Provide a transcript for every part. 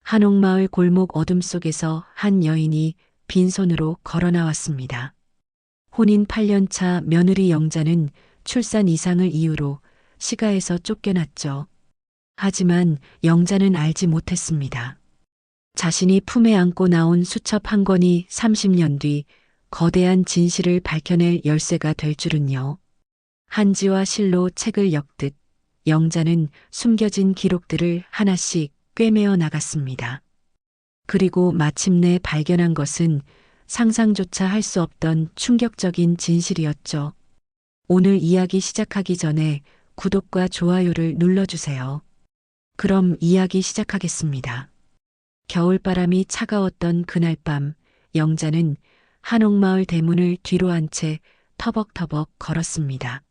한옥마을 골목 어둠 속에서 한 여인이 빈손으로 걸어 나왔습니다. 혼인 8년차 며느리 영자는 출산 이상을 이유로 시가에서 쫓겨났죠. 하지만 영자는 알지 못했습니다. 자신이 품에 안고 나온 수첩 한 권이 30년 뒤 거대한 진실을 밝혀낼 열쇠가 될 줄은요. 한지와 실로 책을 엮듯 영자는 숨겨진 기록들을 하나씩 꿰매어 나갔습니다. 그리고 마침내 발견한 것은 상상조차 할 수 없던 충격적인 진실이었죠. 오늘 이야기 시작하기 전에 구독과 좋아요를 눌러주세요. 그럼 이야기 시작하겠습니다. 겨울바람이 차가웠던 그날 밤, 영자는 한옥마을 대문을 뒤로 한 채 터벅터벅 걸었습니다.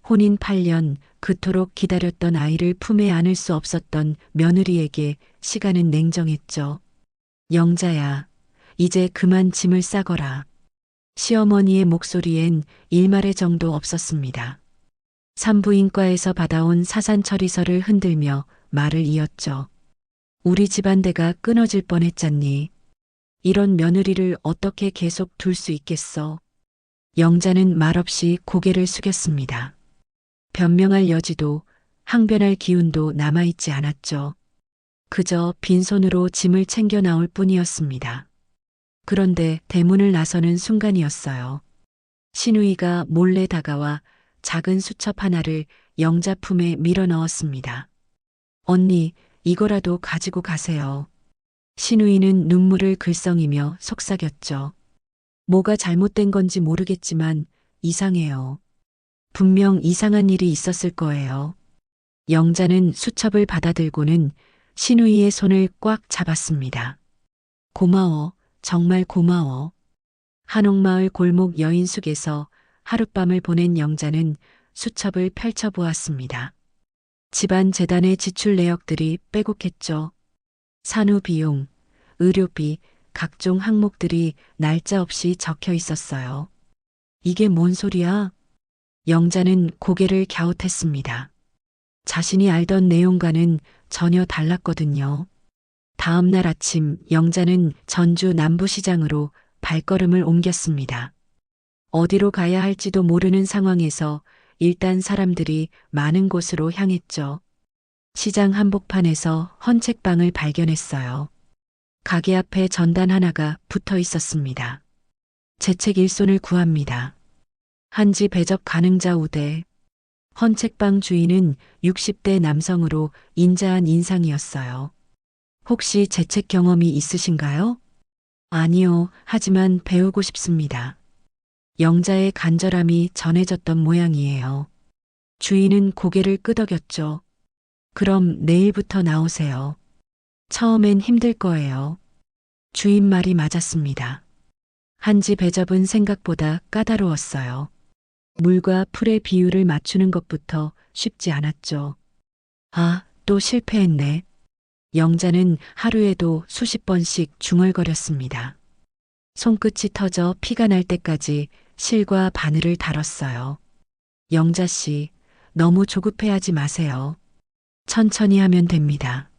혼인 8년 그토록 기다렸던 아이를 품에 안을 수 없었던 며느리에게 시간은 냉정했죠. 영자야, 이제 그만 짐을 싸거라. 시어머니의 목소리엔 일말의 정도 없었습니다. 산부인과에서 받아온 사산처리서를 흔들며 말을 이었죠. 우리 집안대가 끊어질 뻔했잖니. 이런 며느리를 어떻게 계속 둘 수 있겠어. 영자는 말없이 고개를 숙였습니다. 변명할 여지도 항변할 기운도 남아있지 않았죠. 그저 빈손으로 짐을 챙겨 나올 뿐이었습니다. 그런데 대문을 나서는 순간이었어요. 신우이가 몰래 다가와 작은 수첩 하나를 영자 품에 밀어 넣었습니다. 언니, 이거라도 가지고 가세요. 신우이는 눈물을 글썽이며 속삭였죠. 뭐가 잘못된 건지 모르겠지만 이상해요. 분명 이상한 일이 있었을 거예요. 영자는 수첩을 받아들고는 신우이의 손을 꽉 잡았습니다. 고마워, 정말 고마워. 한옥마을 골목 여인숙에서 하룻밤을 보낸 영자는 수첩을 펼쳐보았습니다. 집안 재단의 지출 내역들이 빼곡했죠. 산후 비용, 의료비, 각종 항목들이 날짜 없이 적혀 있었어요. 이게 뭔 소리야? 영자는 고개를 갸웃했습니다. 자신이 알던 내용과는 전혀 달랐거든요. 다음 날 아침 영자는 전주 남부시장으로 발걸음을 옮겼습니다. 어디로 가야 할지도 모르는 상황에서 일단 사람들이 많은 곳으로 향했죠. 시장 한복판에서 헌책방을 발견했어요. 가게 앞에 전단 하나가 붙어 있었습니다. 재책 일손을 구합니다. 한지 배접 가능자 우대. 헌책방 주인은 60대 남성으로 인자한 인상이었어요. 혹시 재책 경험이 있으신가요? 아니요, 하지만 배우고 싶습니다. 영자의 간절함이 전해졌던 모양이에요. 주인은 고개를 끄덕였죠. 그럼 내일부터 나오세요. 처음엔 힘들 거예요. 주인 말이 맞았습니다. 한지 배접은 생각보다 까다로웠어요. 물과 풀의 비율을 맞추는 것부터 쉽지 않았죠. 아, 또 실패했네. 영자는 하루에도 수십 번씩 중얼거렸습니다. 손끝이 터져 피가 날 때까지 실과 바늘을 다뤘어요. 영자 씨, 너무 조급해하지 마세요. 천천히 하면 됩니다.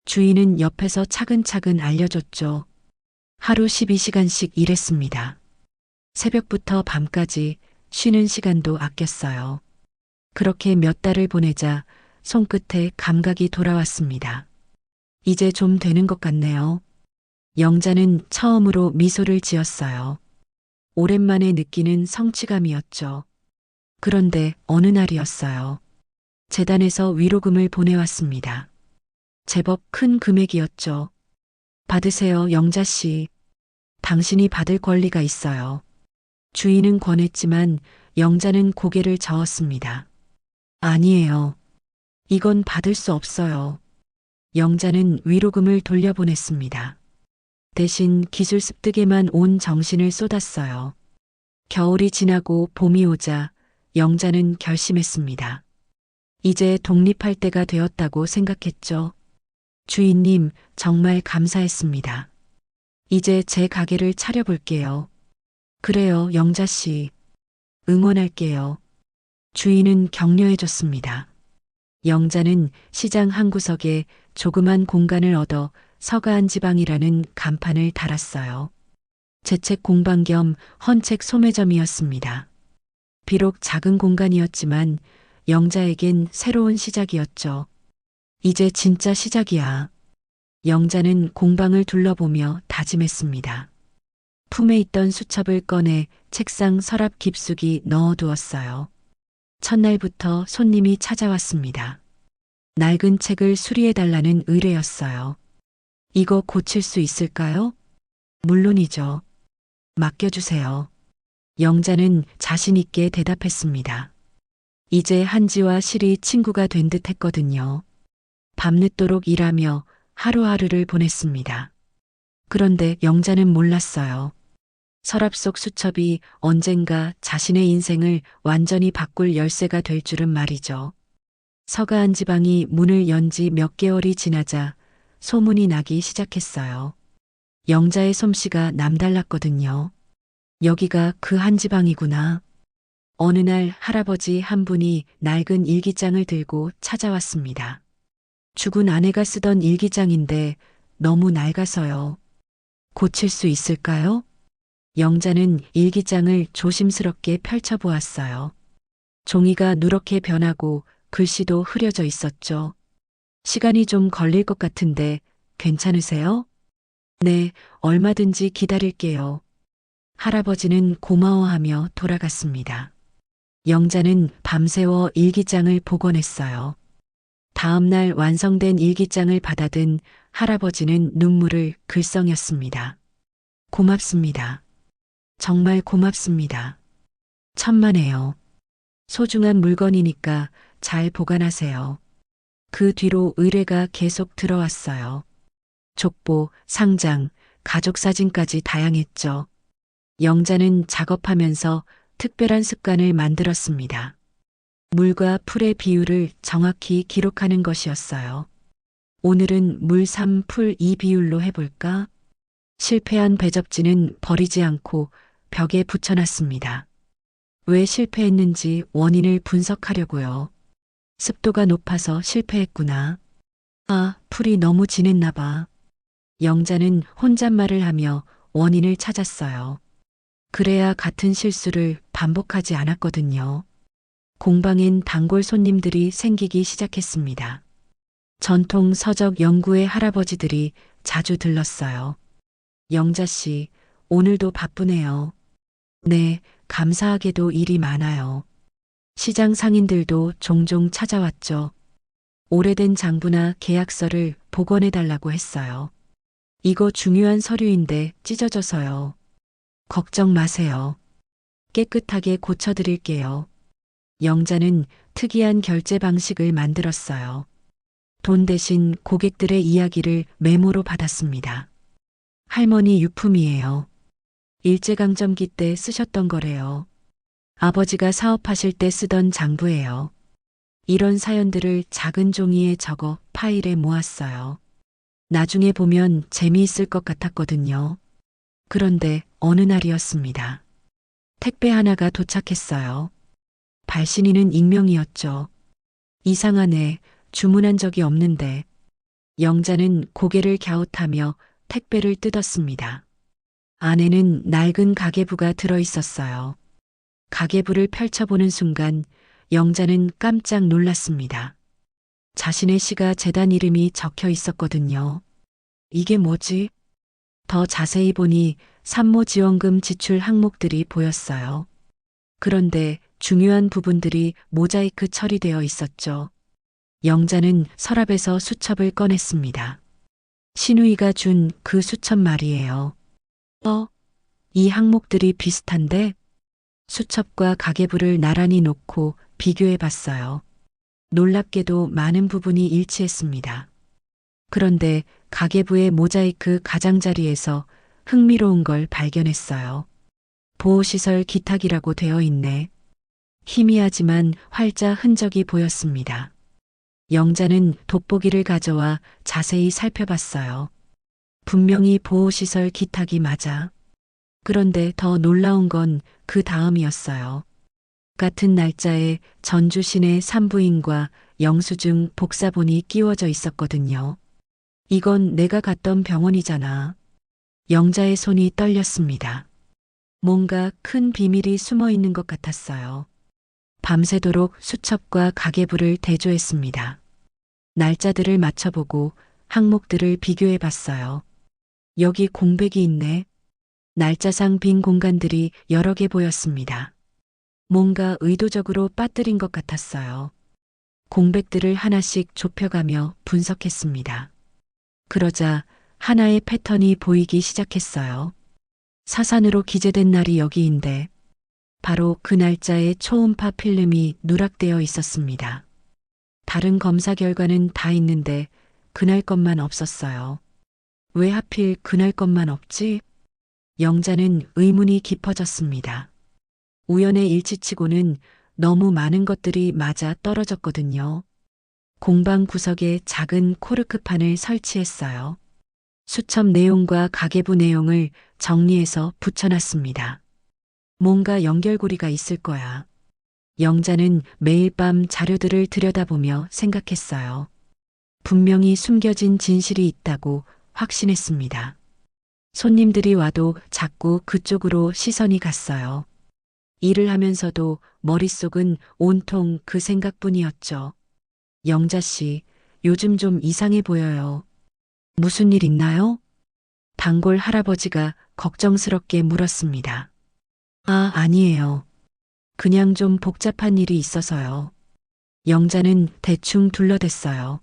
주인은 옆에서 차근차근 알려줬죠. 하루 12시간씩 일했습니다. 새벽부터 밤까지 쉬는 시간도 아꼈어요. 그렇게 몇 달을 보내자 손끝에 감각이 돌아왔습니다. 이제 좀 되는 것 같네요. 영자는 처음으로 미소를 지었어요. 오랜만에 느끼는 성취감이었죠. 그런데 어느 날이었어요. 재단에서 위로금을 보내왔습니다. 제법 큰 금액이었죠. 받으세요, 영자 씨. 당신이 받을 권리가 있어요. 주인은 권했지만 영자는 고개를 저었습니다. 아니에요. 이건 받을 수 없어요. 영자는 위로금을 돌려보냈습니다. 대신 기술 습득에만 온 정신을 쏟았어요. 겨울이 지나고 봄이 오자 영자는 결심했습니다. 이제 독립할 때가 되었다고 생각했죠. 주인님, 정말 감사했습니다. 이제 제 가게를 차려볼게요. 그래요, 영자 씨. 응원할게요. 주인은 격려해줬습니다. 영자는 시장 한 구석에 조그만 공간을 얻어 서가한 지방이라는 간판을 달았어요. 재책 공방 겸 헌책 소매점이었습니다. 비록 작은 공간이었지만 영자에겐 새로운 시작이었죠. 이제 진짜 시작이야. 영자는 공방을 둘러보며 다짐했습니다. 품에 있던 수첩을 꺼내 책상 서랍 깊숙이 넣어두었어요. 첫날부터 손님이 찾아왔습니다. 낡은 책을 수리해달라는 의뢰였어요. 이거 고칠 수 있을까요? 물론이죠. 맡겨주세요. 영자는 자신있게 대답했습니다. 이제 한지와 실이 친구가 된 듯 했거든요. 밤늦도록 일하며 하루하루를 보냈습니다. 그런데 영자는 몰랐어요. 서랍 속 수첩이 언젠가 자신의 인생을 완전히 바꿀 열쇠가 될 줄은 말이죠. 서가한 지방이 문을 연 지 몇 개월이 지나자 소문이 나기 시작했어요. 영자의 솜씨가 남달랐거든요. 여기가 그 한 지방이구나. 어느 날 할아버지 한 분이 낡은 일기장을 들고 찾아왔습니다. 죽은 아내가 쓰던 일기장인데 너무 낡아서요. 고칠 수 있을까요? 영자는 일기장을 조심스럽게 펼쳐보았어요. 종이가 누렇게 변하고 글씨도 흐려져 있었죠. 시간이 좀 걸릴 것 같은데 괜찮으세요? 네, 얼마든지 기다릴게요. 할아버지는 고마워하며 돌아갔습니다. 영자는 밤새워 일기장을 복원했어요. 다음 날 완성된 일기장을 받아든 할아버지는 눈물을 글썽였습니다. 고맙습니다. 정말 고맙습니다. 천만에요. 소중한 물건이니까 잘 보관하세요. 그 뒤로 의뢰가 계속 들어왔어요. 족보, 상장, 가족 사진까지 다양했죠. 영자는 작업하면서 특별한 습관을 만들었습니다. 물과 풀의 비율을 정확히 기록하는 것이었어요. 오늘은 물 3, 풀 2 비율로 해볼까? 실패한 배접지는 버리지 않고 벽에 붙여놨습니다. 왜 실패했는지 원인을 분석하려고요. 습도가 높아서 실패했구나. 아, 풀이 너무 진했나 봐. 영자는 혼잣말을 하며 원인을 찾았어요. 그래야 같은 실수를 반복하지 않았거든요. 공방엔 단골 손님들이 생기기 시작했습니다. 전통 서적 연구회 할아버지들이 자주 들렀어요. 영자 씨, 오늘도 바쁘네요. 네, 감사하게도 일이 많아요. 시장 상인들도 종종 찾아왔죠. 오래된 장부나 계약서를 복원해달라고 했어요. 이거 중요한 서류인데 찢어져서요. 걱정 마세요. 깨끗하게 고쳐드릴게요. 영자는 특이한 결제 방식을 만들었어요. 돈 대신 고객들의 이야기를 메모로 받았습니다. 할머니 유품이에요. 일제강점기 때 쓰셨던 거래요. 아버지가 사업하실 때 쓰던 장부예요. 이런 사연들을 작은 종이에 적어 파일에 모았어요. 나중에 보면 재미있을 것 같았거든요. 그런데 어느 날이었습니다. 택배 하나가 도착했어요. 발신인은 익명이었죠. 이상하네, 주문한 적이 없는데. 영자는 고개를 갸웃하며 택배를 뜯었습니다. 안에는 낡은 가계부가 들어있었어요. 가계부를 펼쳐보는 순간 영자는 깜짝 놀랐습니다. 자신의 시가 재단 이름이 적혀 있었거든요. 이게 뭐지? 더 자세히 보니 산모지원금 지출 항목들이 보였어요. 그런데 중요한 부분들이 모자이크 처리되어 있었죠. 영자는 서랍에서 수첩을 꺼냈습니다. 신우이가 준 그 수첩 말이에요. 이 항목들이 비슷한데? 수첩과 가계부를 나란히 놓고 비교해 봤어요. 놀랍게도 많은 부분이 일치했습니다. 그런데 가계부의 모자이크 가장자리에서 흥미로운 걸 발견했어요. 보호시설 기탁이라고 되어 있네. 희미하지만 활자 흔적이 보였습니다. 영자는 돋보기를 가져와 자세히 살펴봤어요. 분명히 보호시설 기탁이 맞아. 그런데 더 놀라운 건 그 다음이었어요. 같은 날짜에 전주시내 산부인과 영수증 복사본이 끼워져 있었거든요. 이건 내가 갔던 병원이잖아. 영자의 손이 떨렸습니다. 뭔가 큰 비밀이 숨어 있는 것 같았어요. 밤새도록 수첩과 가계부를 대조했습니다. 날짜들을 맞춰보고 항목들을 비교해 봤어요. 여기 공백이 있네. 날짜상 빈 공간들이 여러 개 보였습니다. 뭔가 의도적으로 빠뜨린 것 같았어요. 공백들을 하나씩 좁혀가며 분석했습니다. 그러자 하나의 패턴이 보이기 시작했어요. 사산으로 기재된 날이 여기인데 바로 그 날짜에 초음파 필름이 누락되어 있었습니다. 다른 검사 결과는 다 있는데 그날 것만 없었어요. 왜 하필 그날 것만 없지? 영자는 의문이 깊어졌습니다. 우연의 일치치고는 너무 많은 것들이 맞아 떨어졌거든요. 공방 구석에 작은 코르크판을 설치했어요. 수첩 내용과 가계부 내용을 정리해서 붙여놨습니다. 뭔가 연결고리가 있을 거야. 영자는 매일 밤 자료들을 들여다보며 생각했어요. 분명히 숨겨진 진실이 있다고 확신했습니다. 손님들이 와도 자꾸 그쪽으로 시선이 갔어요. 일을 하면서도 머릿속은 온통 그 생각뿐이었죠. 영자 씨, 요즘 좀 이상해 보여요. 무슨 일 있나요? 단골 할아버지가 걱정스럽게 물었습니다. 아, 아니에요. 그냥 좀 복잡한 일이 있어서요. 영자는 대충 둘러댔어요.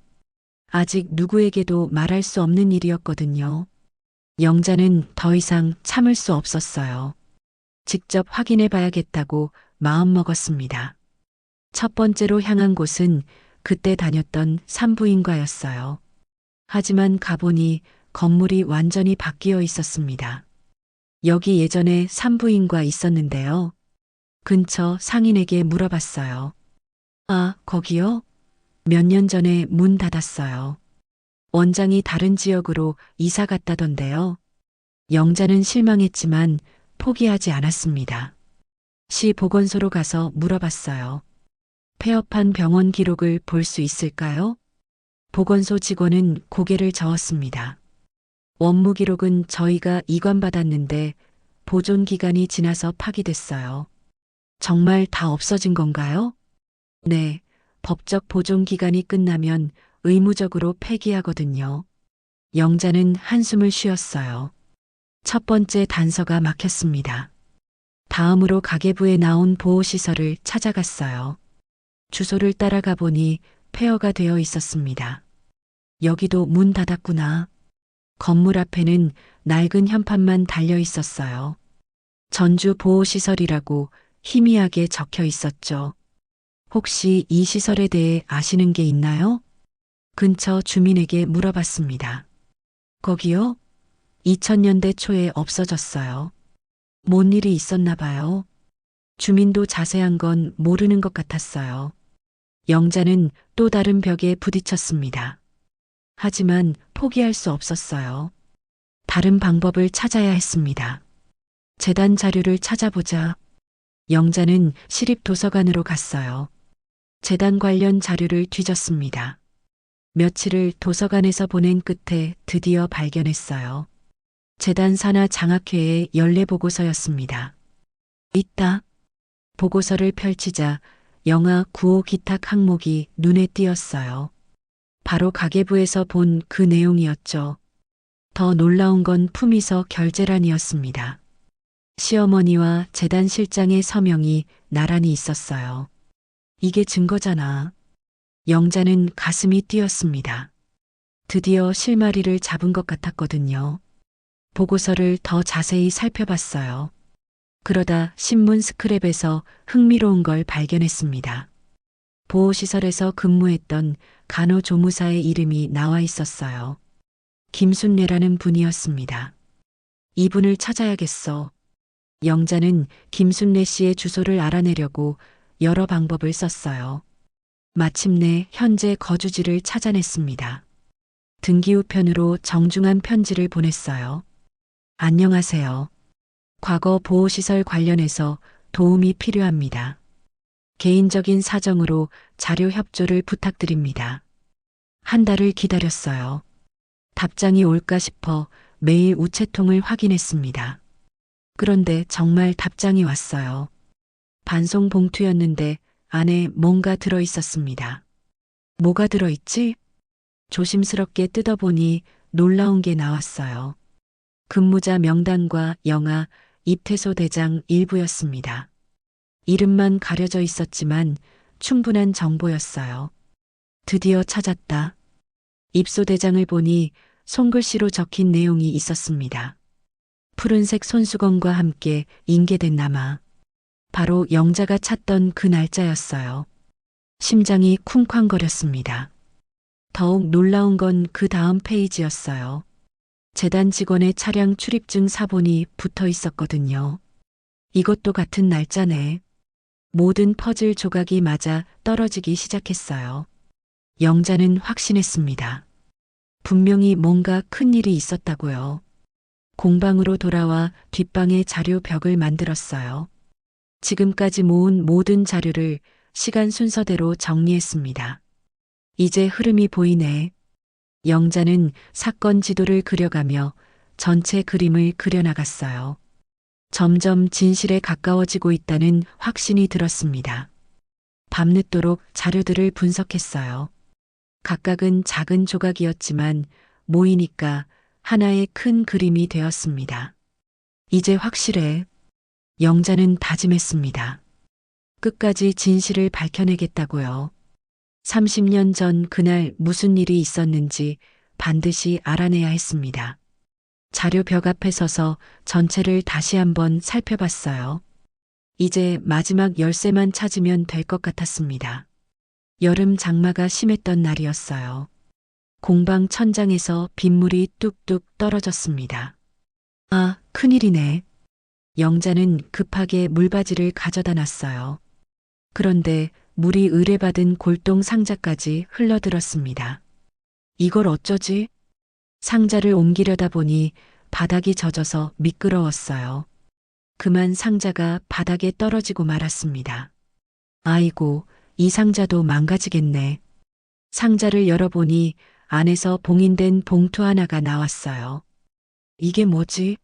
아직 누구에게도 말할 수 없는 일이었거든요. 영자는 더 이상 참을 수 없었어요. 직접 확인해 봐야겠다고 마음먹었습니다. 첫 번째로 향한 곳은 그때 다녔던 산부인과였어요. 하지만 가보니 건물이 완전히 바뀌어 있었습니다. 여기 예전에 산부인과 있었는데요. 근처 상인에게 물어봤어요. 아, 거기요? 몇 년 전에 문 닫았어요. 원장이 다른 지역으로 이사 갔다던데요. 영자는 실망했지만 포기하지 않았습니다. 시 보건소로 가서 물어봤어요. 폐업한 병원 기록을 볼 수 있을까요? 보건소 직원은 고개를 저었습니다. 원무 기록은 저희가 이관받았는데 보존 기간이 지나서 파기됐어요. 정말 다 없어진 건가요? 네, 법적 보존 기간이 끝나면 의무적으로 폐기하거든요. 영자는 한숨을 쉬었어요. 첫 번째 단서가 막혔습니다. 다음으로 가계부에 나온 보호시설을 찾아갔어요. 주소를 따라가 보니 폐허가 되어 있었습니다. 여기도 문 닫았구나. 건물 앞에는 낡은 현판만 달려 있었어요. 전주 보호시설이라고 희미하게 적혀 있었죠. 혹시 이 시설에 대해 아시는 게 있나요? 근처 주민에게 물어봤습니다. 거기요? 2000년대 초에 없어졌어요. 뭔 일이 있었나 봐요. 주민도 자세한 건 모르는 것 같았어요. 영자는 또 다른 벽에 부딪혔습니다. 하지만 포기할 수 없었어요. 다른 방법을 찾아야 했습니다. 재단 자료를 찾아보자. 영자는 시립도서관으로 갔어요. 재단 관련 자료를 뒤졌습니다. 며칠을 도서관에서 보낸 끝에 드디어 발견했어요. 재단 산하 장학회의 연례 보고서였습니다. 있다. 보고서를 펼치자 영하 9호 기탁 항목이 눈에 띄었어요. 바로 가계부에서 본 그 내용이었죠. 더 놀라운 건 품위서 결재란이었습니다. 시어머니와 재단 실장의 서명이 나란히 있었어요. 이게 증거잖아. 영자는 가슴이 뛰었습니다. 드디어 실마리를 잡은 것 같았거든요. 보고서를 더 자세히 살펴봤어요. 그러다 신문 스크랩에서 흥미로운 걸 발견했습니다. 보호시설에서 근무했던 간호조무사의 이름이 나와 있었어요. 김순례라는 분이었습니다. 이분을 찾아야겠어. 영자는 김순례 씨의 주소를 알아내려고 여러 방법을 썼어요. 마침내 현재 거주지를 찾아냈습니다. 등기우편으로 정중한 편지를 보냈어요. 안녕하세요. 과거 보호시설 관련해서 도움이 필요합니다. 개인적인 사정으로 자료 협조를 부탁드립니다. 한 달을 기다렸어요. 답장이 올까 싶어 매일 우체통을 확인했습니다. 그런데 정말 답장이 왔어요. 반송 봉투였는데 안에 뭔가 들어 있었습니다. 뭐가 들어 있지? 조심스럽게 뜯어보니 놀라운 게 나왔어요. 근무자 명단과 영아, 입퇴소 대장 일부였습니다. 이름만 가려져 있었지만 충분한 정보였어요. 드디어 찾았다. 입소 대장을 보니 손글씨로 적힌 내용이 있었습니다. 푸른색 손수건과 함께 인계된 남아. 바로 영자가 찾던 그 날짜였어요. 심장이 쿵쾅거렸습니다. 더욱 놀라운 건 그 다음 페이지였어요. 재단 직원의 차량 출입증 사본이 붙어 있었거든요. 이것도 같은 날짜네. 모든 퍼즐 조각이 맞아 떨어지기 시작했어요. 영자는 확신했습니다. 분명히 뭔가 큰 일이 있었다고요. 공방으로 돌아와 뒷방에 자료벽을 만들었어요. 지금까지 모은 모든 자료를 시간 순서대로 정리했습니다. 이제 흐름이 보이네. 영자는 사건 지도를 그려가며 전체 그림을 그려나갔어요. 점점 진실에 가까워지고 있다는 확신이 들었습니다. 밤늦도록 자료들을 분석했어요. 각각은 작은 조각이었지만 모이니까 하나의 큰 그림이 되었습니다. 이제 확실해. 영자는 다짐했습니다. 끝까지 진실을 밝혀내겠다고요. 30년 전 그날 무슨 일이 있었는지 반드시 알아내야 했습니다. 자료 벽 앞에 서서 전체를 다시 한번 살펴봤어요. 이제 마지막 열쇠만 찾으면 될 것 같았습니다. 여름 장마가 심했던 날이었어요. 공방 천장에서 빗물이 뚝뚝 떨어졌습니다. 아, 큰일이네. 영자는 급하게 물바지를 가져다 놨어요. 그런데 물이 의뢰받은 골동 상자까지 흘러들었습니다. 이걸 어쩌지? 상자를 옮기려다 보니 바닥이 젖어서 미끄러웠어요. 그만 상자가 바닥에 떨어지고 말았습니다. 아이고, 이 상자도 망가지겠네. 상자를 열어보니 안에서 봉인된 봉투 하나가 나왔어요. 이게 뭐지?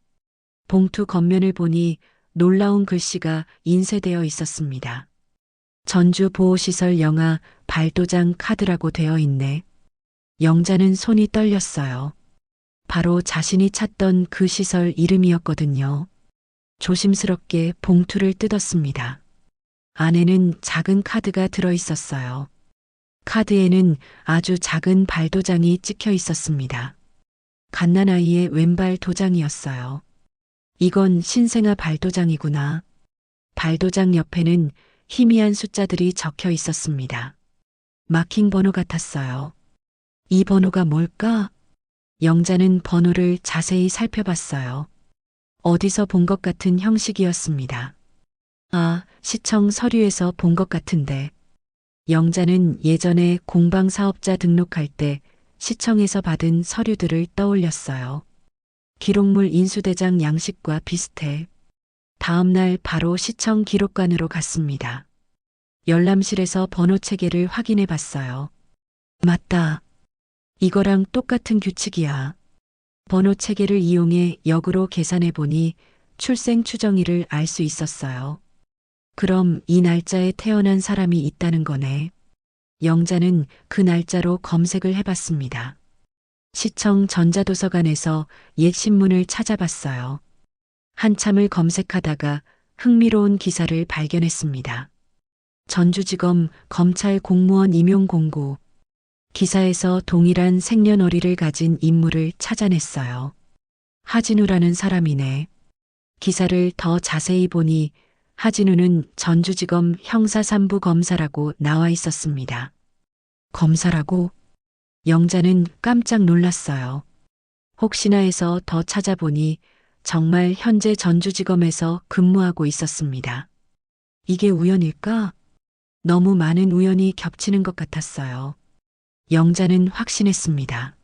봉투 겉면을 보니 놀라운 글씨가 인쇄되어 있었습니다. 전주보호시설 영아 발도장 카드라고 되어 있네. 영자는 손이 떨렸어요. 바로 자신이 찾던 그 시설 이름이었거든요. 조심스럽게 봉투를 뜯었습니다. 안에는 작은 카드가 들어 있었어요. 카드에는 아주 작은 발도장이 찍혀 있었습니다. 갓난아이의 왼발 도장이었어요. 이건 신생아 발도장이구나. 발도장 옆에는 희미한 숫자들이 적혀 있었습니다. 마킹 번호 같았어요. 이 번호가 뭘까? 영자는 번호를 자세히 살펴봤어요. 어디서 본 것 같은 형식이었습니다. 아, 시청 서류에서 본 것 같은데. 영자는 예전에 공방 사업자 등록할 때 시청에서 받은 서류들을 떠올렸어요. 기록물 인수대장 양식과 비슷해. 다음 날 바로 시청 기록관으로 갔습니다. 열람실에서 번호 체계를 확인해 봤어요. 맞다. 이거랑 똑같은 규칙이야. 번호 체계를 이용해 역으로 계산해 보니 출생 추정일을 알 수 있었어요. 그럼 이 날짜에 태어난 사람이 있다는 거네. 영자는 그 날짜로 검색을 해봤습니다. 시청 전자도서관에서 옛 신문을 찾아봤어요. 한참을 검색하다가 흥미로운 기사를 발견했습니다. 전주지검 검찰 공무원 임용 공고. 기사에서 동일한 생년월일을 가진 인물을 찾아냈어요. 하진우라는 사람이네. 기사를 더 자세히 보니 하진우는 전주지검 형사3부 검사라고 나와 있었습니다. 검사라고? 영자는 깜짝 놀랐어요. 혹시나 해서 더 찾아보니 정말 현재 전주지검에서 근무하고 있었습니다. 이게 우연일까? 너무 많은 우연이 겹치는 것 같았어요. 영자는 확신했습니다.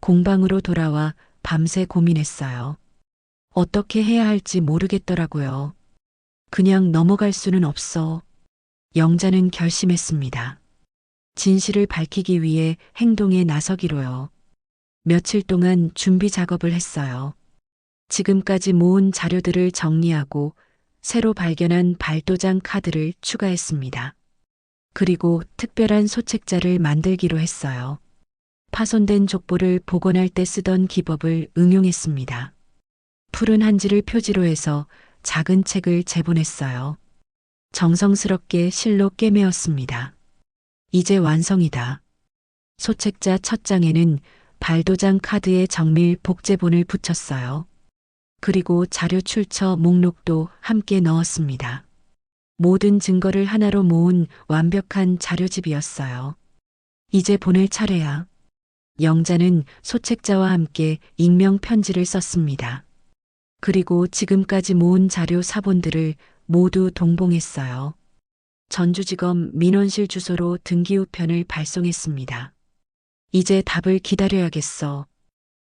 공방으로 돌아와 밤새 고민했어요. 어떻게 해야 할지 모르겠더라고요. 그냥 넘어갈 수는 없어. 영자는 결심했습니다. 진실을 밝히기 위해 행동에 나서기로요. 며칠 동안 준비 작업을 했어요. 지금까지 모은 자료들을 정리하고 새로 발견한 발도장 카드를 추가했습니다. 그리고 특별한 소책자를 만들기로 했어요. 파손된 족보를 복원할 때 쓰던 기법을 응용했습니다. 푸른 한지를 표지로 해서 작은 책을 재본했어요. 정성스럽게 실로 꿰매었습니다. 이제 완성이다. 소책자 첫 장에는 발도장 카드에 정밀 복제본을 붙였어요. 그리고 자료 출처 목록도 함께 넣었습니다. 모든 증거를 하나로 모은 완벽한 자료집이었어요. 이제 보낼 차례야. 영자는 소책자와 함께 익명 편지를 썼습니다. 그리고 지금까지 모은 자료 사본들을 모두 동봉했어요. 전주지검 민원실 주소로 등기우편을 발송했습니다. 이제 답을 기다려야겠어.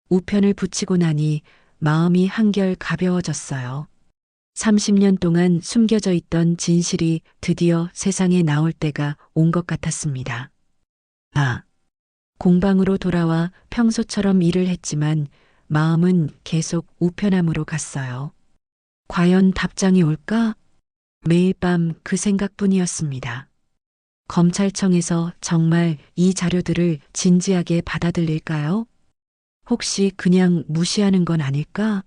우편을 붙이고 나니 마음이 한결 가벼워졌어요. 30년 동안 숨겨져 있던 진실이 드디어 세상에 나올 때가 온 것 같았습니다. 공방으로 돌아와 평소처럼 일을 했지만 마음은 계속 우편함으로 갔어요. 과연 답장이 올까? 매일 밤 그 생각뿐이었습니다. 검찰청에서 정말 이 자료들을 진지하게 받아들일까요? 혹시 그냥 무시하는 건 아닐까?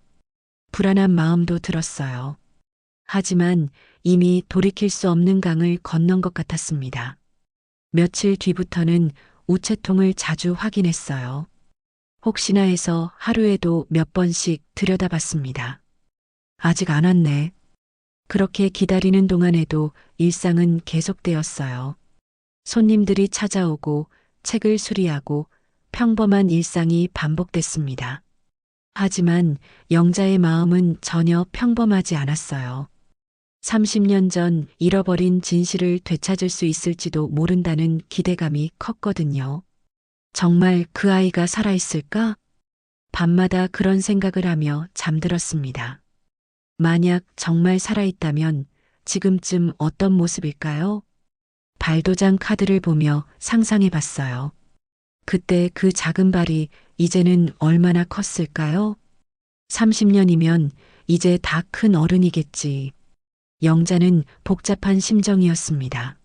불안한 마음도 들었어요. 하지만 이미 돌이킬 수 없는 강을 건넌 것 같았습니다. 며칠 뒤부터는 우체통을 자주 확인했어요. 혹시나 해서 하루에도 몇 번씩 들여다봤습니다. 아직 안 왔네. 그렇게 기다리는 동안에도 일상은 계속되었어요. 손님들이 찾아오고 책을 수리하고 평범한 일상이 반복됐습니다. 하지만 영자의 마음은 전혀 평범하지 않았어요. 30년 전 잃어버린 진실을 되찾을 수 있을지도 모른다는 기대감이 컸거든요. 정말 그 아이가 살아있을까? 밤마다 그런 생각을 하며 잠들었습니다. 만약 정말 살아있다면 지금쯤 어떤 모습일까요? 발도장 카드를 보며 상상해 봤어요. 그때 그 작은 발이 이제는 얼마나 컸을까요? 30년이면 이제 다 큰 어른이겠지. 영자는 복잡한 심정이었습니다.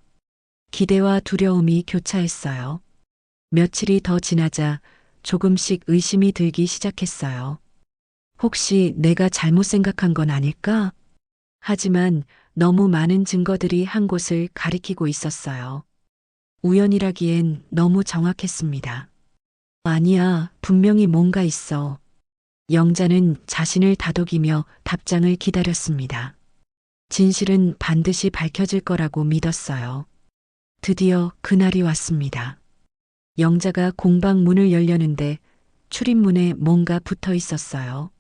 기대와 두려움이 교차했어요. 며칠이 더 지나자 조금씩 의심이 들기 시작했어요. 혹시 내가 잘못 생각한 건 아닐까? 하지만 너무 많은 증거들이 한 곳을 가리키고 있었어요. 우연이라기엔 너무 정확했습니다. 아니야, 분명히 뭔가 있어. 영자는 자신을 다독이며 답장을 기다렸습니다. 진실은 반드시 밝혀질 거라고 믿었어요. 드디어 그날이 왔습니다. 영자가 공방 문을 열려는데 출입문에 뭔가 붙어 있었어요.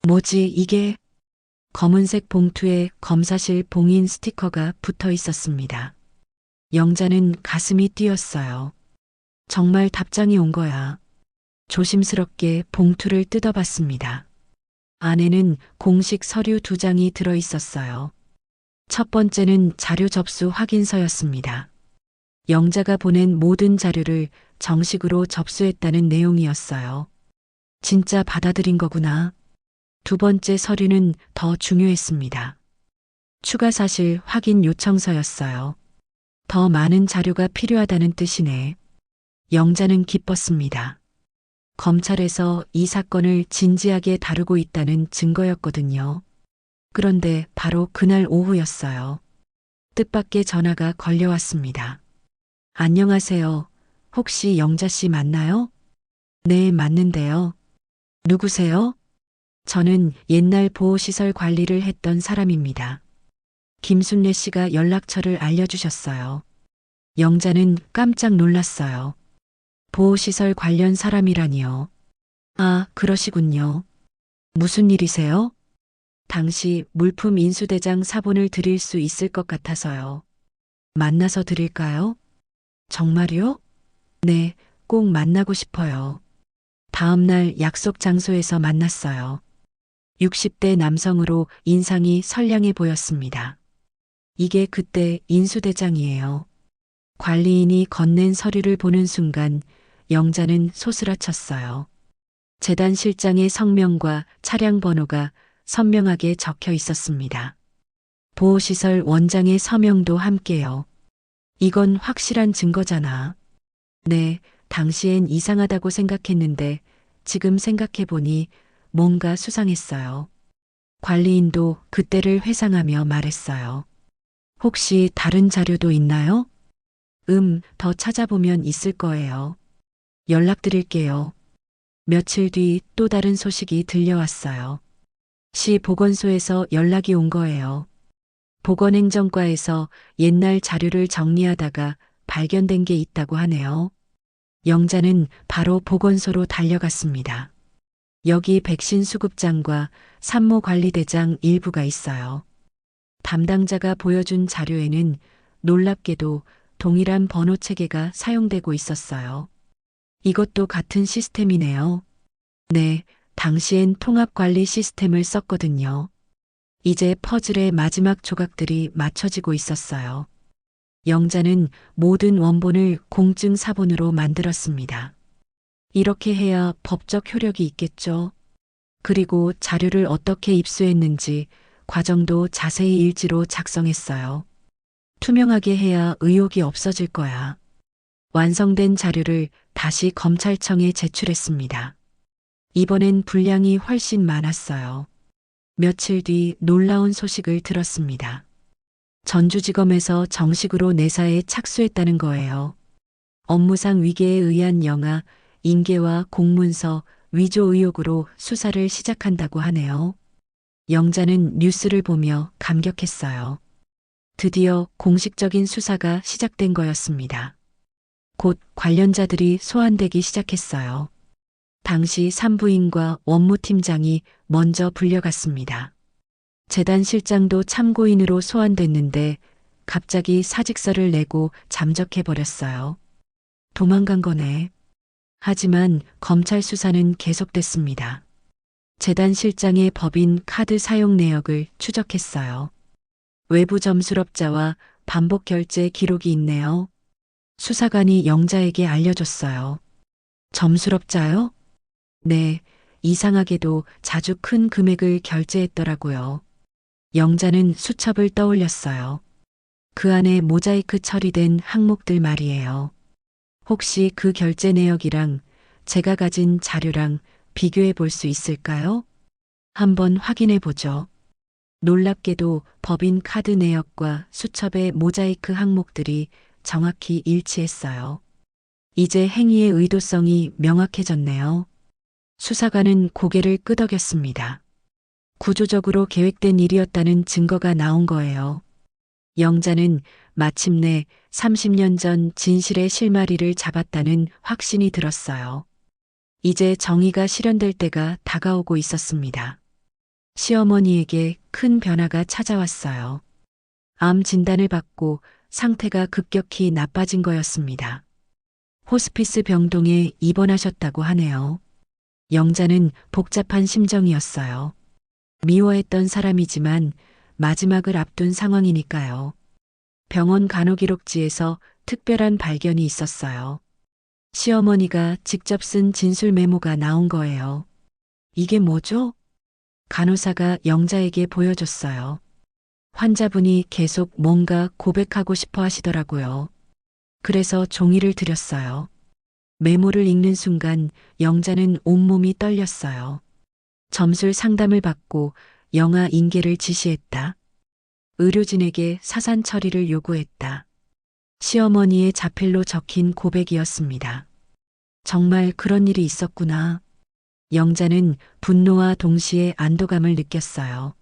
뭐지 이게? 검은색 봉투에 검사실 봉인 스티커가 붙어 있었습니다. 영자는 가슴이 뛰었어요. 정말 답장이 온 거야. 조심스럽게 봉투를 뜯어봤습니다. 안에는 공식 서류 2장이 들어 있었어요. 첫 번째는 자료 접수 확인서였습니다. 영자가 보낸 모든 자료를 정식으로 접수했다는 내용이었어요. 진짜 받아들인 거구나. 두 번째 서류는 더 중요했습니다. 추가 사실 확인 요청서였어요. 더 많은 자료가 필요하다는 뜻이네. 영자는 기뻤습니다. 검찰에서 이 사건을 진지하게 다루고 있다는 증거였거든요. 그런데 바로 그날 오후였어요. 뜻밖의 전화가 걸려왔습니다. 안녕하세요. 혹시 영자 씨 맞나요? 네, 맞는데요. 누구세요? 저는 옛날 보호시설 관리를 했던 사람입니다. 김순례 씨가 연락처를 알려주셨어요. 영자는 깜짝 놀랐어요. 보호시설 관련 사람이라니요. 아, 그러시군요. 무슨 일이세요? 당시 물품 인수대장 사본을 드릴 수 있을 것 같아서요. 만나서 드릴까요? 정말요? 네, 꼭 만나고 싶어요. 다음 날 약속 장소에서 만났어요. 60대 남성으로 인상이 선량해 보였습니다. 이게 그때 인수대장이에요. 관리인이 건넨 서류를 보는 순간 영자는 소스라쳤어요. 재단 실장의 성명과 차량 번호가 선명하게 적혀 있었습니다. 보호시설 원장의 서명도 함께요. 이건 확실한 증거잖아. 네, 당시엔 이상하다고 생각했는데 지금 생각해보니 뭔가 수상했어요. 관리인도 그때를 회상하며 말했어요. 혹시 다른 자료도 있나요? 더 찾아보면 있을 거예요. 연락드릴게요. 며칠 뒤 또 다른 소식이 들려왔어요. 시 보건소에서 연락이 온 거예요. 보건행정과에서 옛날 자료를 정리하다가 발견된 게 있다고 하네요. 영자는 바로 보건소로 달려갔습니다. 여기 백신 수급장과 산모관리대장 일부가 있어요. 담당자가 보여준 자료에는 놀랍게도 동일한 번호 체계가 사용되고 있었어요. 이것도 같은 시스템이네요. 네, 당시엔 통합관리 시스템을 썼거든요. 이제 퍼즐의 마지막 조각들이 맞춰지고 있었어요. 영자는 모든 원본을 공증 사본으로 만들었습니다. 이렇게 해야 법적 효력이 있겠죠. 그리고 자료를 어떻게 입수했는지 과정도 자세히 일지로 작성했어요. 투명하게 해야 의혹이 없어질 거야. 완성된 자료를 다시 검찰청에 제출했습니다. 이번엔 분량이 훨씬 많았어요. 며칠 뒤 놀라운 소식을 들었습니다. 전주지검에서 정식으로 내사에 착수했다는 거예요. 업무상 위계에 의한 영아, 인계와 공문서, 위조 의혹으로 수사를 시작한다고 하네요. 영자는 뉴스를 보며 감격했어요. 드디어 공식적인 수사가 시작된 거였습니다. 곧 관련자들이 소환되기 시작했어요. 당시 산부인과 원무팀장이 먼저 불려갔습니다. 재단 실장도 참고인으로 소환됐는데 갑자기 사직서를 내고 잠적해버렸어요. 도망간 거네. 하지만 검찰 수사는 계속됐습니다. 재단 실장의 법인 카드 사용 내역을 추적했어요. 외부 점수럽자와 반복 결제 기록이 있네요. 수사관이 영자에게 알려줬어요. 점수럽자요? 네, 이상하게도 자주 큰 금액을 결제했더라고요. 영자는 수첩을 떠올렸어요. 그 안에 모자이크 처리된 항목들 말이에요. 혹시 그 결제 내역이랑 제가 가진 자료랑 비교해 볼 수 있을까요? 한번 확인해 보죠. 놀랍게도 법인 카드 내역과 수첩의 모자이크 항목들이 정확히 일치했어요. 이제 행위의 의도성이 명확해졌네요. 수사관은 고개를 끄덕였습니다. 구조적으로 계획된 일이었다는 증거가 나온 거예요. 영자는 마침내 30년 전 진실의 실마리를 잡았다는 확신이 들었어요. 이제 정의가 실현될 때가 다가오고 있었습니다. 시어머니에게 큰 변화가 찾아왔어요. 암 진단을 받고 상태가 급격히 나빠진 거였습니다. 호스피스 병동에 입원하셨다고 하네요. 영자는 복잡한 심정이었어요. 미워했던 사람이지만 마지막을 앞둔 상황이니까요. 병원 간호기록지에서 특별한 발견이 있었어요. 시어머니가 직접 쓴 진술 메모가 나온 거예요. 이게 뭐죠? 간호사가 영자에게 보여줬어요. 환자분이 계속 뭔가 고백하고 싶어 하시더라고요. 그래서 종이를 드렸어요. 메모를 읽는 순간 영자는 온몸이 떨렸어요. 점술 상담을 받고 영아 인계를 지시했다. 의료진에게 사산 처리를 요구했다. 시어머니의 자필로 적힌 고백이었습니다. 정말 그런 일이 있었구나. 영자는 분노와 동시에 안도감을 느꼈어요.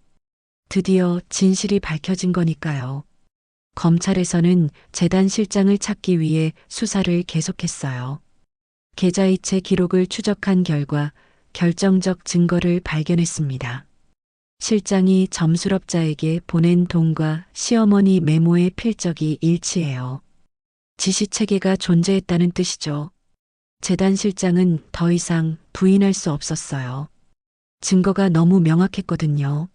드디어 진실이 밝혀진 거니까요. 검찰에서는 재단 실장을 찾기 위해 수사를 계속했어요. 계좌이체 기록을 추적한 결과 결정적 증거를 발견했습니다. 실장이 점수럽자에게 보낸 돈과 시어머니 메모의 필적이 일치해요. 지시체계가 존재했다는 뜻이죠. 재단 실장은 더 이상 부인할 수 없었어요. 증거가 너무 명확했거든요.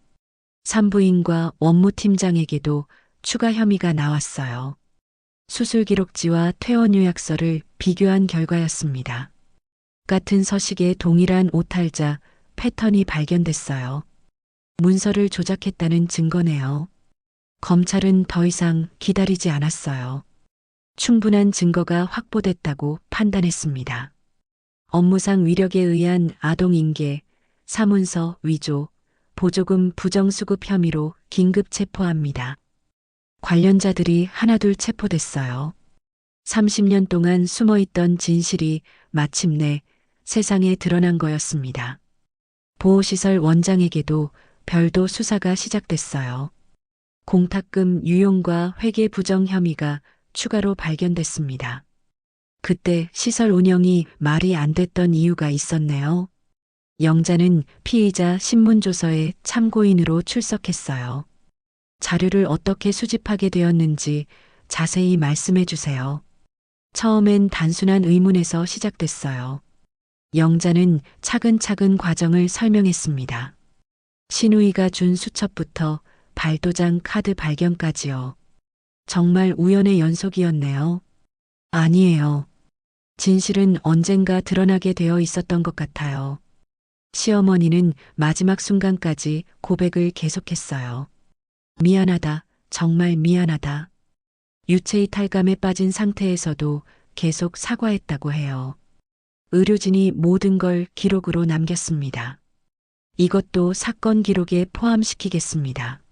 산부인과 원무팀장에게도 추가 혐의가 나왔어요. 수술 기록지와 퇴원 요약서를 비교한 결과였습니다. 같은 서식에 동일한 오탈자 패턴이 발견됐어요. 문서를 조작했다는 증거네요. 검찰은 더 이상 기다리지 않았어요. 충분한 증거가 확보됐다고 판단했습니다. 업무상 위력에 의한 아동인계, 사문서 위조, 보조금 부정수급 혐의로 긴급 체포합니다. 관련자들이 하나둘 체포됐어요. 30년 동안 숨어있던 진실이 마침내 세상에 드러난 거였습니다. 보호시설 원장에게도 별도 수사가 시작됐어요. 공탁금 유용과 회계 부정 혐의가 추가로 발견됐습니다. 그때 시설 운영이 말이 안 됐던 이유가 있었네요. 영자는 피의자 신문조서에 참고인으로 출석했어요. 자료를 어떻게 수집하게 되었는지 자세히 말씀해 주세요. 처음엔 단순한 의문에서 시작됐어요. 영자는 차근차근 과정을 설명했습니다. 신우이가 준 수첩부터 발도장 카드 발견까지요. 정말 우연의 연속이었네요. 아니에요. 진실은 언젠가 드러나게 되어 있었던 것 같아요. 시어머니는 마지막 순간까지 고백을 계속했어요. 미안하다, 정말 미안하다. 유체이탈감에 빠진 상태에서도 계속 사과했다고 해요. 의료진이 모든 걸 기록으로 남겼습니다. 이것도 사건 기록에 포함시키겠습니다.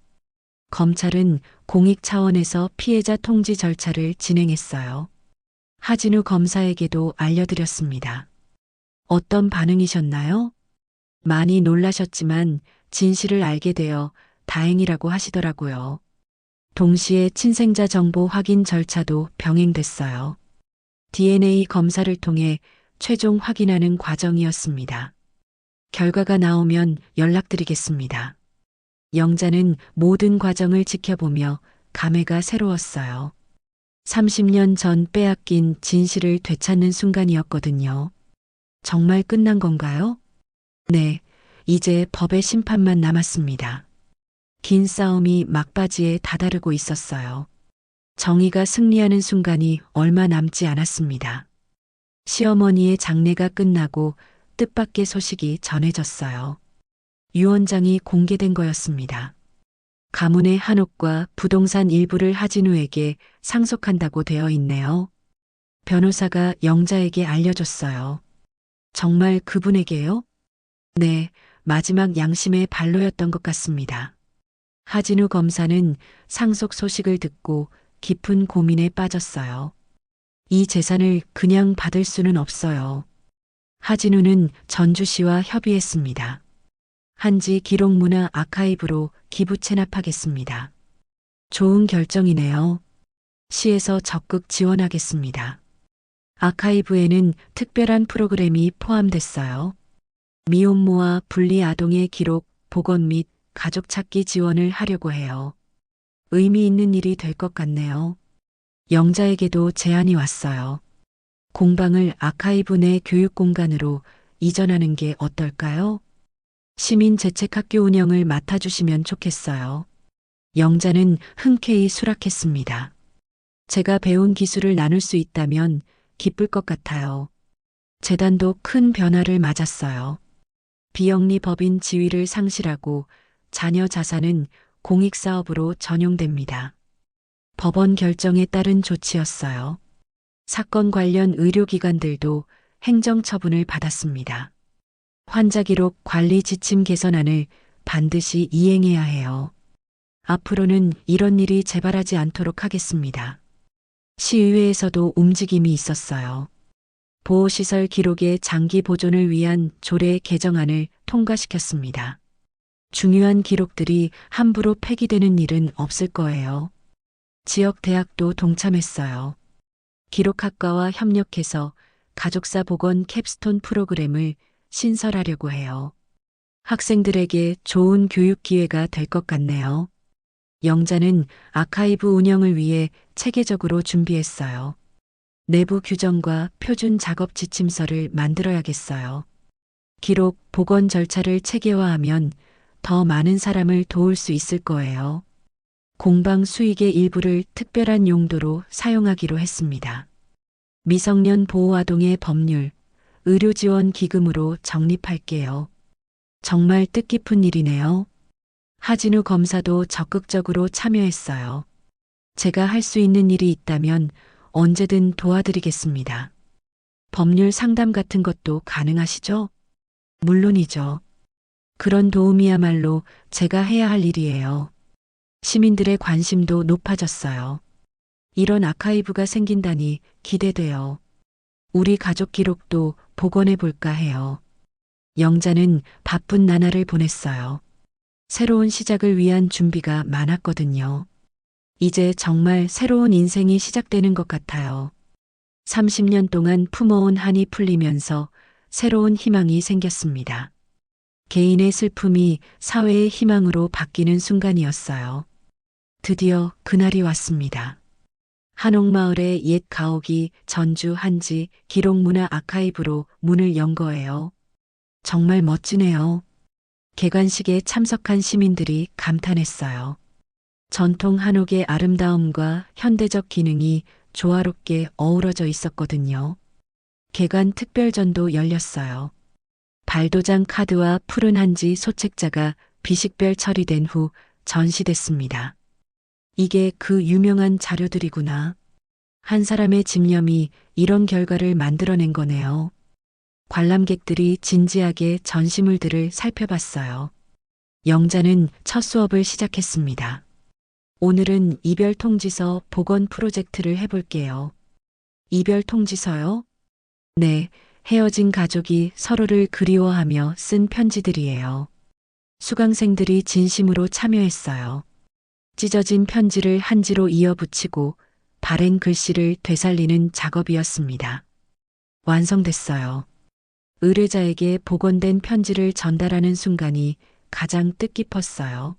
검찰은 공익 차원에서 피해자 통지 절차를 진행했어요. 하진우 검사에게도 알려드렸습니다. 어떤 반응이셨나요? 많이 놀라셨지만 진실을 알게 되어 다행이라고 하시더라고요. 동시에 친생자 정보 확인 절차도 병행됐어요. DNA 검사를 통해 최종 확인하는 과정이었습니다. 결과가 나오면 연락드리겠습니다. 영자는 모든 과정을 지켜보며 감회가 새로웠어요. 30년 전 빼앗긴 진실을 되찾는 순간이었거든요. 정말 끝난 건가요? 네, 이제 법의 심판만 남았습니다. 긴 싸움이 막바지에 다다르고 있었어요. 정의가 승리하는 순간이 얼마 남지 않았습니다. 시어머니의 장례가 끝나고 뜻밖의 소식이 전해졌어요. 유언장이 공개된 거였습니다. 가문의 한옥과 부동산 일부를 하진우에게 상속한다고 되어 있네요. 변호사가 영자에게 알려줬어요. 정말 그분에게요? 네, 마지막 양심의 발로였던 것 같습니다. 하진우 검사는 상속 소식을 듣고 깊은 고민에 빠졌어요. 이 재산을 그냥 받을 수는 없어요. 하진우는 전주시와 협의했습니다. 한지 기록문화 아카이브로 기부 체납하겠습니다. 좋은 결정이네요. 시에서 적극 지원하겠습니다. 아카이브에는 특별한 프로그램이 포함됐어요. 미혼모와 분리 아동의 기록, 복원 및 가족 찾기 지원을 하려고 해요. 의미 있는 일이 될 것 같네요. 영자에게도 제안이 왔어요. 공방을 아카이브 내 교육 공간으로 이전하는 게 어떨까요? 시민 재책학교 운영을 맡아주시면 좋겠어요. 영자는 흔쾌히 수락했습니다. 제가 배운 기술을 나눌 수 있다면 기쁠 것 같아요. 재단도 큰 변화를 맞았어요. 비영리 법인 지위를 상실하고 자녀 자산은 공익사업으로 전용됩니다. 법원 결정에 따른 조치였어요. 사건 관련 의료기관들도 행정처분을 받았습니다. 환자 기록 관리 지침 개선안을 반드시 이행해야 해요. 앞으로는 이런 일이 재발하지 않도록 하겠습니다. 시의회에서도 움직임이 있었어요. 보호시설 기록의 장기 보존을 위한 조례 개정안을 통과시켰습니다. 중요한 기록들이 함부로 폐기되는 일은 없을 거예요. 지역 대학도 동참했어요. 기록학과와 협력해서 가족사 복원 캡스톤 프로그램을 신설하려고 해요. 학생들에게 좋은 교육 기회가 될 것 같네요. 영자는 아카이브 운영을 위해 체계적으로 준비했어요. 내부 규정과 표준 작업 지침서를 만들어야겠어요. 기록, 복원 절차를 체계화하면 더 많은 사람을 도울 수 있을 거예요. 공방 수익의 일부를 특별한 용도로 사용하기로 했습니다. 미성년 보호 아동의 법률, 의료지원 기금으로 적립할게요. 정말 뜻깊은 일이네요. 하진우 검사도 적극적으로 참여했어요. 제가 할 수 있는 일이 있다면 언제든 도와드리겠습니다. 법률 상담 같은 것도 가능하시죠? 물론이죠. 그런 도움이야말로 제가 해야 할 일이에요. 시민들의 관심도 높아졌어요. 이런 아카이브가 생긴다니 기대돼요. 우리 가족 기록도 복원해 볼까 해요. 영자는 바쁜 나날을 보냈어요. 새로운 시작을 위한 준비가 많았거든요. 이제 정말 새로운 인생이 시작되는 것 같아요. 30년 동안 품어온 한이 풀리면서 새로운 희망이 생겼습니다. 개인의 슬픔이 사회의 희망으로 바뀌는 순간이었어요. 드디어 그날이 왔습니다. 한옥마을의 옛 가옥이 전주 한지 기록문화 아카이브로 문을 연 거예요. 정말 멋지네요. 개관식에 참석한 시민들이 감탄했어요. 전통 한옥의 아름다움과 현대적 기능이 조화롭게 어우러져 있었거든요. 개관 특별전도 열렸어요. 발도장 카드와 푸른 한지 소책자가 비식별 처리된 후 전시됐습니다. 이게 그 유명한 자료들이구나. 한 사람의 집념이 이런 결과를 만들어낸 거네요. 관람객들이 진지하게 전시물들을 살펴봤어요. 영자는 첫 수업을 시작했습니다. 오늘은 이별 통지서 복원 프로젝트를 해볼게요. 이별 통지서요? 네, 헤어진 가족이 서로를 그리워하며 쓴 편지들이에요. 수강생들이 진심으로 참여했어요. 찢어진 편지를 한지로 이어붙이고 바랜 글씨를 되살리는 작업이었습니다. 완성됐어요. 의뢰자에게 복원된 편지를 전달하는 순간이 가장 뜻깊었어요.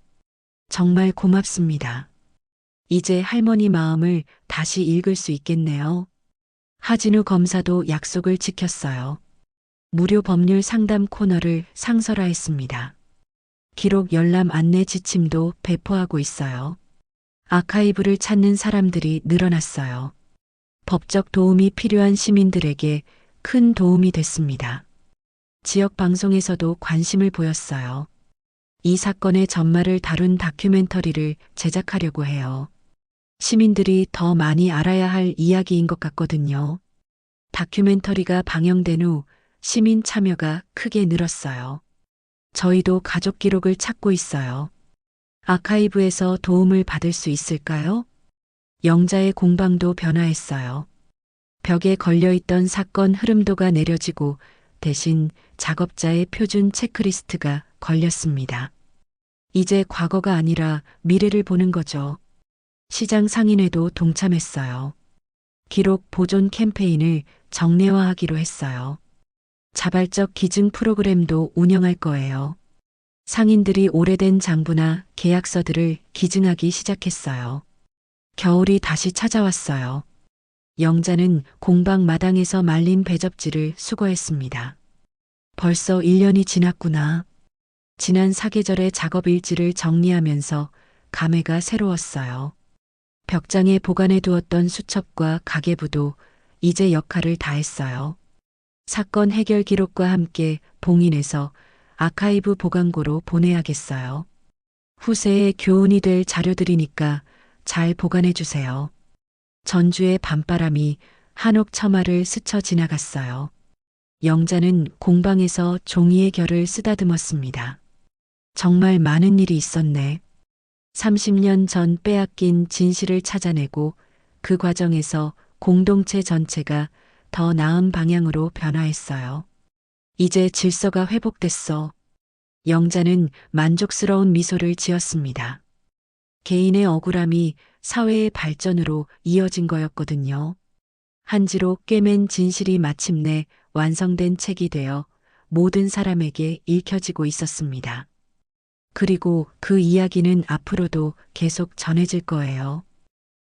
정말 고맙습니다. 이제 할머니 마음을 다시 읽을 수 있겠네요. 하진우 검사도 약속을 지켰어요. 무료 법률 상담 코너를 상설화했습니다. 기록 열람 안내 지침도 배포하고 있어요. 아카이브를 찾는 사람들이 늘어났어요. 법적 도움이 필요한 시민들에게 큰 도움이 됐습니다. 지역 방송에서도 관심을 보였어요. 이 사건의 전말을 다룬 다큐멘터리를 제작하려고 해요. 시민들이 더 많이 알아야 할 이야기인 것 같거든요. 다큐멘터리가 방영된 후 시민 참여가 크게 늘었어요. 저희도 가족 기록을 찾고 있어요. 아카이브에서 도움을 받을 수 있을까요? 영자의 공방도 변화했어요. 벽에 걸려있던 사건 흐름도가 내려지고 대신 작업자의 표준 체크리스트가 걸렸습니다. 이제 과거가 아니라 미래를 보는 거죠. 시장 상인회도 동참했어요. 기록 보존 캠페인을 정례화하기로 했어요. 자발적 기증 프로그램도 운영할 거예요. 상인들이 오래된 장부나 계약서들을 기증하기 시작했어요. 겨울이 다시 찾아왔어요. 영자는 공방 마당에서 말린 배접지를 수거했습니다. 벌써 1년이 지났구나. 지난 사계절의 작업 일지를 정리하면서 감회가 새로웠어요. 벽장에 보관해 두었던 수첩과 가계부도 이제 역할을 다했어요. 사건 해결 기록과 함께 봉인해서 아카이브 보관고로 보내야겠어요. 후세에 교훈이 될 자료들이니까 잘 보관해 주세요. 전주의 밤바람이 한옥 처마를 스쳐 지나갔어요. 영자는 공방에서 종이의 결을 쓰다듬었습니다. 정말 많은 일이 있었네. 30년 전 빼앗긴 진실을 찾아내고 그 과정에서 공동체 전체가 더 나은 방향으로 변화했어요. 이제 질서가 회복됐어. 영자는 만족스러운 미소를 지었습니다. 개인의 억울함이 사회의 발전으로 이어진 거였거든요. 한지로 꿰맨 진실이 마침내 완성된 책이 되어 모든 사람에게 읽혀지고 있었습니다. 그리고 그 이야기는 앞으로도 계속 전해질 거예요.